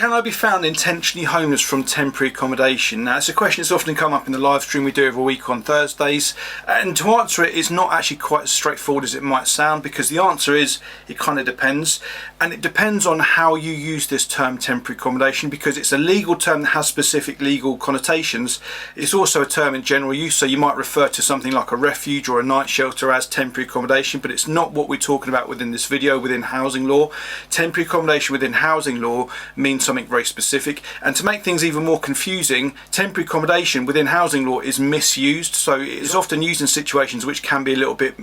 Can I be found intentionally homeless from temporary accommodation? Now, it's a question that's often come up in the live stream we do every week on Thursdays, and to answer it is not actually quite as straightforward as it might sound, because the answer is it kind of depends, and it depends on how you use this term temporary accommodation, because it's a legal term that has specific legal connotations. It's also a term in general use, so you might refer to something like a refuge or a night shelter as temporary accommodation, but it's not what we're talking about within this video. Within housing law, temporary accommodation within housing law means something very specific. And to make things even more confusing, temporary accommodation within housing law is misused, so it is often used in situations which can be a little bit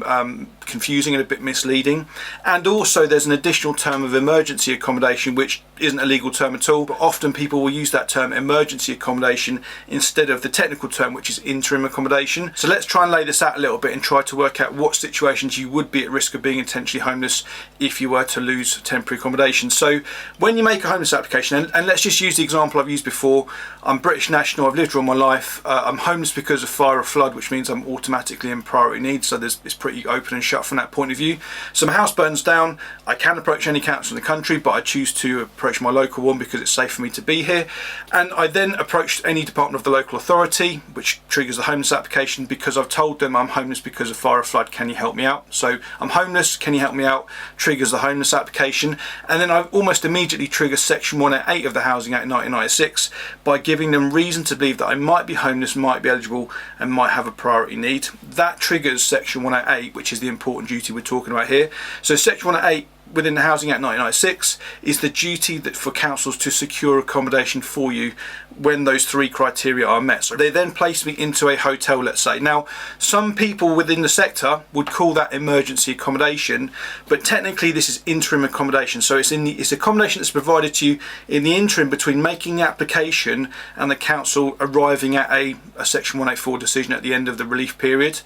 confusing and a bit misleading. And also there's an additional term of emergency accommodation, which isn't a legal term at all, but often people will use that term emergency accommodation instead of the technical term, which is interim accommodation. So let's try and lay this out a little bit and try to work out what situations you would be at risk of being intentionally homeless if you were to lose temporary accommodation. So when you make a homeless application, and let's just use the example I've used before. I'm British national, I've lived all my life, I'm homeless because of fire or flood, which means I'm automatically in priority needs, so it's pretty open and shut from that point of view. So my house burns down, I can approach any council in the country, but I choose to approach my local one because it's safe for me to be here. And I then approached any department of the local authority, which triggers the homeless application, because I've told them I'm homeless because of fire or flood, can you help me out? So I'm homeless, can you help me out? Triggers the homeless application. And then I almost immediately trigger section 108 of the Housing Act 1996 by giving them reason to believe that I might be homeless, might be eligible and might have a priority need. That triggers section 108, which is the important duty we're talking about here. So section 108 within the Housing Act 1996 is the duty that for councils to secure accommodation for you when those three criteria are met. So they then place me into a hotel, let's say. Now, some people within the sector would call that emergency accommodation, but technically this is interim accommodation. So it's accommodation that's provided to you in the interim between making the application and the council arriving at a section 184 decision at the end of the relief period.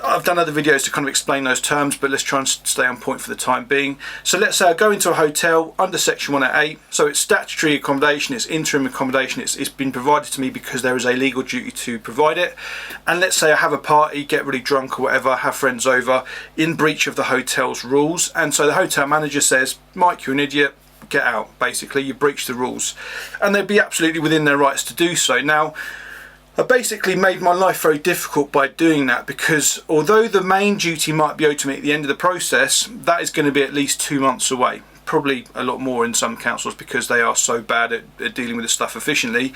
I've done other videos to kind of explain those terms, but let's try and stay on point for the time being. So let's say I go into a hotel under section 108, so it's statutory accommodation, it's interim accommodation, it's been provided to me because there is a legal duty to provide it. And let's say I have a party, get really drunk or whatever, have friends over, in breach of the hotel's rules, and so the hotel manager says, Mike, you're an idiot, get out. Basically, you breached the rules, and they'd be absolutely within their rights to do so. Now, I basically made my life very difficult by doing that, because although the main duty might be owed to me at the end of the process, that is going to be at least 2 months away. Probably a lot more in some councils because they are so bad at dealing with this stuff efficiently.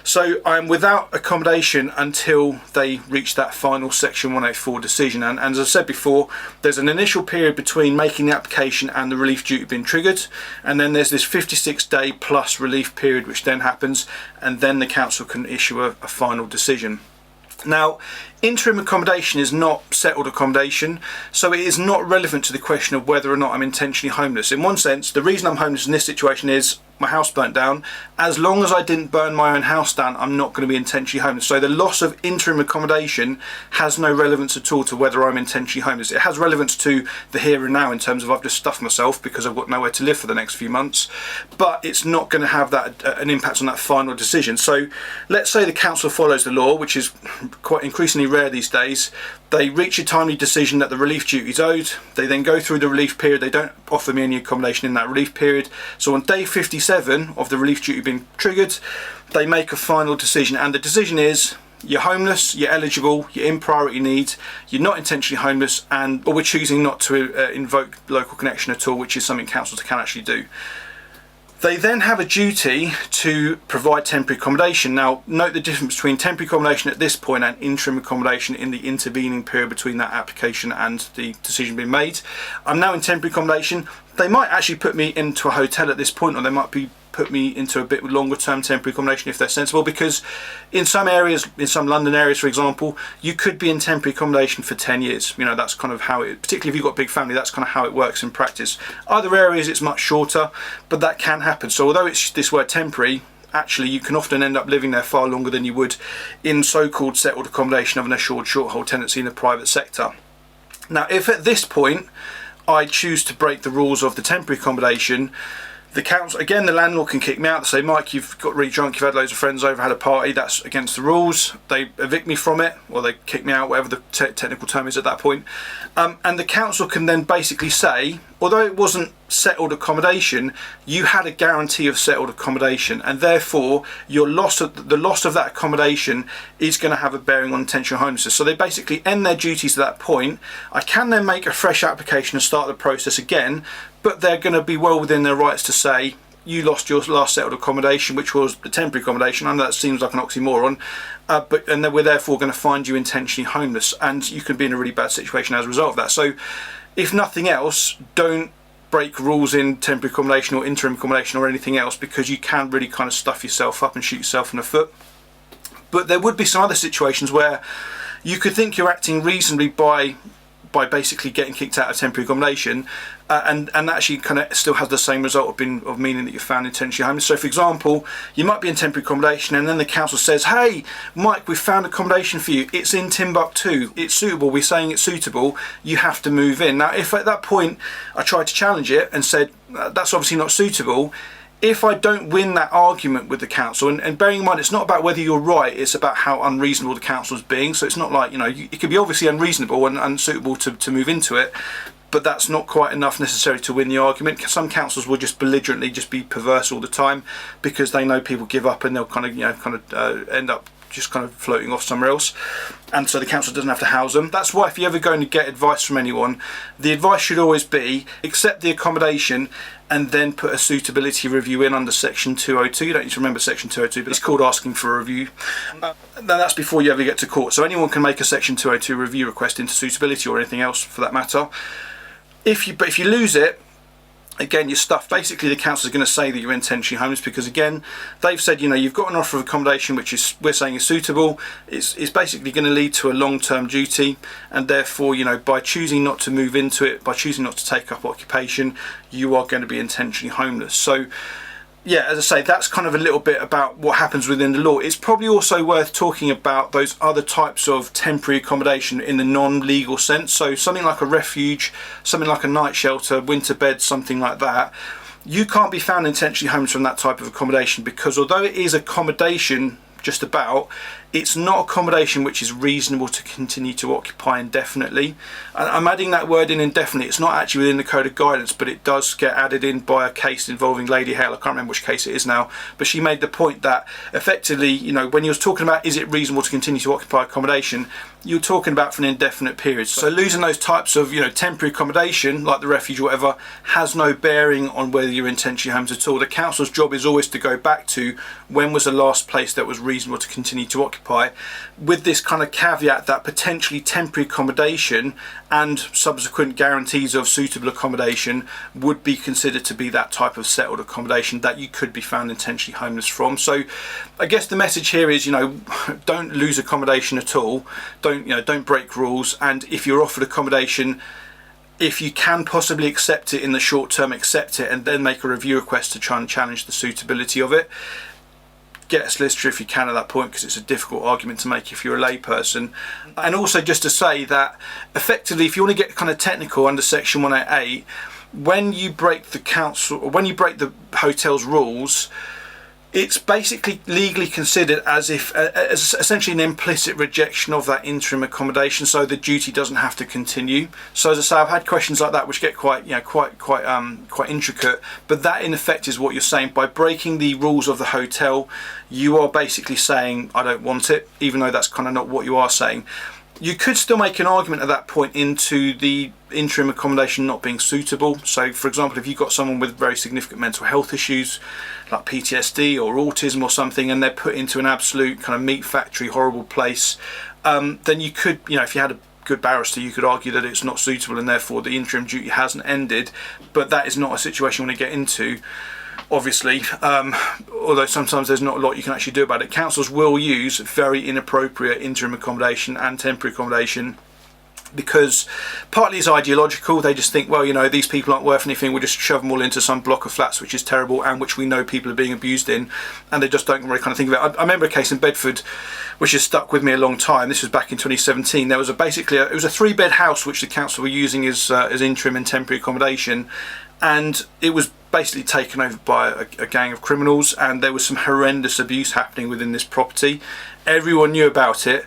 So I'm without accommodation until they reach that final section 184 decision. And as I said before, there's an initial period between making the application and the relief duty being triggered, and then there's this 56-day plus relief period which then happens, and then the council can issue a final decision. Now, interim accommodation is not settled accommodation, so it is not relevant to the question of whether or not I'm intentionally homeless. In one sense, the reason I'm homeless in this situation is my house burnt down. As long as I didn't burn my own house down, I'm not going to be intentionally homeless. So the loss of interim accommodation has no relevance at all to whether I'm intentionally homeless. It has relevance to the here and now in terms of I've just stuffed myself because I've got nowhere to live for the next few months, but it's not going to have that an impact on that final decision. So let's say the council follows the law, which is quite increasingly rare these days. They reach a timely decision that the relief duty is owed. They then go through the relief period. They don't offer me any accommodation in that relief period. So on day 57 of the relief duty being triggered, they make a final decision, and the decision is you're homeless, you're eligible, you're in priority needs, you're not intentionally homeless, or we're choosing not to invoke local connection at all, which is something councils can actually do. They then have a duty to provide temporary accommodation. Now, note the difference between temporary accommodation at this point and interim accommodation in the intervening period between that application and the decision being made. I'm now in temporary accommodation. They might actually put me into a hotel at this point, or they might put me into a bit longer term temporary accommodation if they're sensible, because in some areas, in some London areas for example, you could be in temporary accommodation for 10 years. You know, that's kind of how it, particularly if you've got a big family, that's kind of how it works in practice. Other areas it's much shorter, but that can happen. So although it's this word temporary, actually you can often end up living there far longer than you would in so-called settled accommodation of an assured short hold tenancy in the private sector. Now, if at this point I choose to break the rules of the temporary accommodation, the council, again, the landlord can kick me out. They say, Mike, you've got really drunk, you've had loads of friends over, had a party, that's against the rules. They evict me from it, or they kick me out, whatever the technical term is at that point. And the council can then basically say, although it wasn't settled accommodation, you had a guarantee of settled accommodation, and therefore the loss of that accommodation is going to have a bearing on intentional homelessness. So they basically end their duties at that point. I can then make a fresh application and start the process again, but they're going to be well within their rights to say, you lost your last settled accommodation, which was the temporary accommodation. I know that seems like an oxymoron, and then we're therefore going to find you intentionally homeless, and you can be in a really bad situation as a result of that. So if nothing else, don't break rules in temporary accommodation or interim accommodation or anything else, because you can really kind of stuff yourself up and shoot yourself in the foot. But there would be some other situations where you could think you're acting reasonably by basically getting kicked out of temporary accommodation, and actually kind of still has the same result of meaning that you're found intentionally homeless. So for example, you might be in temporary accommodation and then the council says, hey Mike, we've found accommodation for you, it's in Timbuktu, it's suitable, we're saying it's suitable, you have to move in. Now if at that point I tried to challenge it and said that's obviously not suitable, if I don't win that argument with the council, and bearing in mind it's not about whether you're right, it's about how unreasonable the council is being. So it's not like, it could be obviously unreasonable and unsuitable to move into it, but that's not quite enough necessarily to win the argument. Some councils will just belligerently just be perverse all the time because they know people give up and they'll kind of end up just kind of floating off somewhere else, and so the council doesn't have to house them. That's why if you're ever going to get advice from anyone, the advice should always be accept the accommodation and then put a suitability review in under section 202. You don't need to remember section 202, but it's called asking for a review. Now that's before you ever get to court, so anyone can make a section 202 review request into suitability or anything else for that matter. If you lose it, again, you're stuffed. Basically, the council is going to say that you're intentionally homeless because, again, they've said, you've got an offer of accommodation which we're saying is suitable. It's basically going to lead to a long-term duty, and therefore, by choosing not to move into it, by choosing not to take up occupation, you are going to be intentionally homeless. So, yeah, as I say, that's kind of a little bit about what happens within the law. It's probably also worth talking about those other types of temporary accommodation in the non-legal sense. So something like a refuge, something like a night shelter, winter bed, something like that. You can't be found intentionally homeless from that type of accommodation because although it is accommodation, just about, it's not accommodation which is reasonable to continue to occupy indefinitely. And I'm adding that word in indefinitely. It's not actually within the code of guidance, but it does get added in by a case involving Lady Hale. I can't remember which case it is now, but she made the point that effectively, when you was talking about is it reasonable to continue to occupy accommodation, you're talking about for an indefinite period. So losing those types of temporary accommodation like the refuge or whatever has no bearing on whether you're intentionally homeless at all. The council's job is always to go back to when was the last place that was reasonable to continue to occupy, with this kind of caveat that potentially temporary accommodation and subsequent guarantees of suitable accommodation would be considered to be that type of settled accommodation that you could be found intentionally homeless from. So I guess the message here is, don't lose accommodation at all. Don't break rules, and if you're offered accommodation, if you can possibly accept it in the short term, accept it and then make a review request to try and challenge the suitability of it. Get a solicitor if you can at that point, because it's a difficult argument to make if you're a lay person. And also just to say that effectively, if you want to get kind of technical under section 188, when you break the council or when you break the hotel's rules, it's basically legally considered as essentially an implicit rejection of that interim accommodation, so the duty doesn't have to continue. So as I say, I've had questions like that which get quite intricate, but that in effect is what you're saying. By breaking the rules of the hotel, you are basically saying I don't want it, even though that's kind of not what you are saying. You could still make an argument at that point into the interim accommodation not being suitable. So for example, if you've got someone with very significant mental health issues like PTSD or autism or something, and they're put into an absolute kind of meat factory horrible place, then you could, if you had a good barrister, you could argue that it's not suitable and therefore the interim duty hasn't ended. But that is not a situation you want to get into, obviously, although sometimes there's not a lot you can actually do about it. Councils will use very inappropriate interim accommodation and temporary accommodation because partly it's ideological. They just think, these people aren't worth anything, we'll just shove them all into some block of flats which is terrible and which we know people are being abused in, and they just don't really kind of think of it. I remember a case in Bedford which has stuck with me a long time. This was back in 2017. There was it was a 3-bed house which the council were using as interim and temporary accommodation, and it was basically taken over by a gang of criminals, and there was some horrendous abuse happening within this property. Everyone knew about it,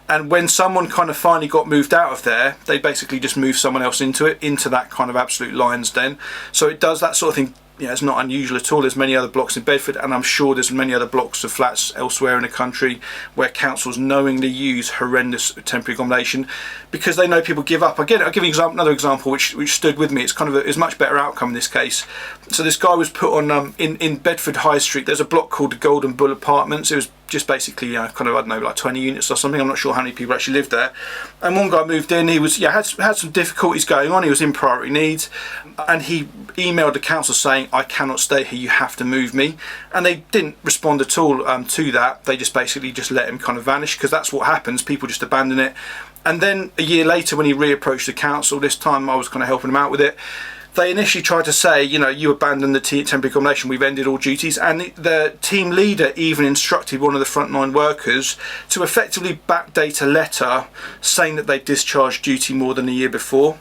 And when someone kind of finally got moved out of there, they basically just moved someone else into that kind of absolute lion's den. So it does that sort of thing. It's not unusual at all. There's many other blocks in Bedford, and I'm sure there's many other blocks of flats elsewhere in the country where councils knowingly use horrendous temporary accommodation because they know people give up. Again, I'll give you another example which stood with me. It's kind of a much better outcome in this case. So this guy was put on in Bedford High Street. There's a block called the Golden Bull Apartments. It was just basically kind of, I don't know, like 20 units or something. I'm not sure how many people actually lived there. And one guy moved in. He was had some difficulties going on. He was in priority needs, and he emailed the council saying, "I cannot stay here. You have to move me." And they didn't respond at all to that. They just basically just let him kind of vanish, because that's what happens. People just abandon it. And then a year later, when he reapproached the council, this time I was kind of helping him out with it. They initially tried to say, you abandoned the temporary accommodation, we've ended all duties, and the team leader even instructed one of the frontline workers to effectively backdate a letter saying that they discharged duty more than a year before.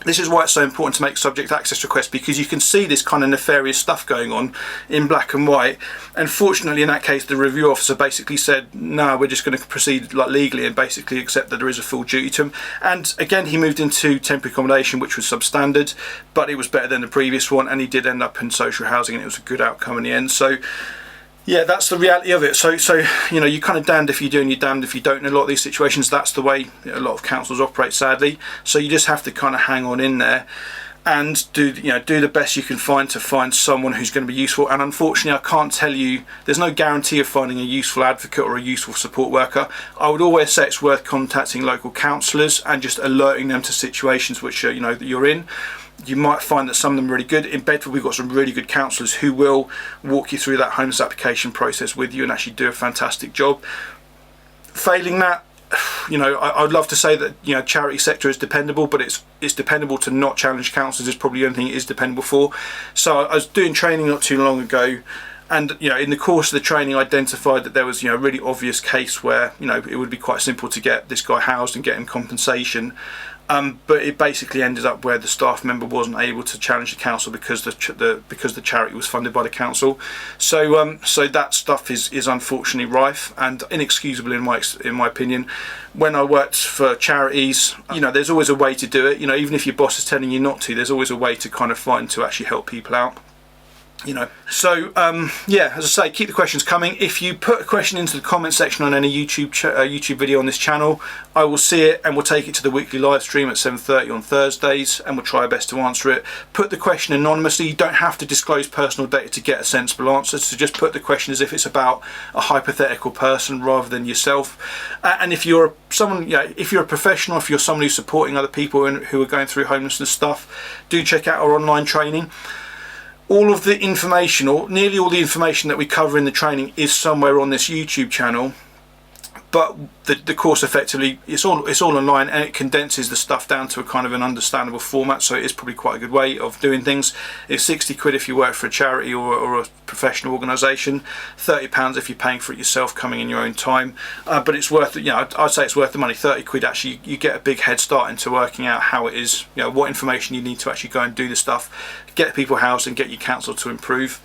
This is why it's so important to make subject access requests, because you can see this kind of nefarious stuff going on in black and white. And fortunately, in that case, the review officer basically said, no, we're just going to proceed legally and basically accept that there is a full duty to him. And again, he moved into temporary accommodation, which was substandard, but it was better than the previous one, and he did end up in social housing, and it was a good outcome in the end. So yeah, that's the reality of it. So you're kind of damned if you do and you're damned if you don't in a lot of these situations. That's the way a lot of councils operate, sadly. So you just have to kind of hang on in there and do the best you can to find someone who's going to be useful. And unfortunately, I can't tell you, there's no guarantee of finding a useful advocate or a useful support worker. I would always say it's worth contacting local councillors and just alerting them to situations which that you're in. You might find that some of them are really good. In Bedford, we've got some really good counsellors who will walk you through that homeless application process with you and actually do a fantastic job. Failing that, I'd love to say that charity sector is dependable, but it's dependable to not challenge councils is probably the only thing it is dependable for. So I was doing training not too long ago, and in the course of the training, I identified that there was a really obvious case where it would be quite simple to get this guy housed and get him compensation. But it basically ended up where the staff member wasn't able to challenge the council because the charity was funded by the council. So that stuff is unfortunately rife and inexcusable in my opinion. When I worked for charities, there's always a way to do it. Even if your boss is telling you not to, there's always a way to kind of find to actually help people out. So yeah, as I say, keep the questions coming. If you put a question into the comment section on any YouTube video on this channel, I will see it and we'll take it to the weekly live stream at 7:30 on Thursdays, and we'll try our best to answer it. Put the question anonymously. You don't have to disclose personal data to get a sensible answer, so just put the question as if it's about a hypothetical person rather than yourself. And if you're if you're a professional, if you're someone who's supporting other people who are going through homelessness stuff, do check out our online training. All of the information, or nearly all the information that we cover in the training, is somewhere on this YouTube channel. But the course effectively, it's all online, and it condenses the stuff down to a kind of an understandable format. So it is probably quite a good way of doing things. It's 60 quid if you work for a charity or a professional organisation, £30 if you're paying for it yourself, coming in your own time. But it's worth it. I'd say it's worth the money. 30 quid actually, you get a big head start into working out how it is. What information you need to actually go and do the stuff, get people housed, and get your council to improve.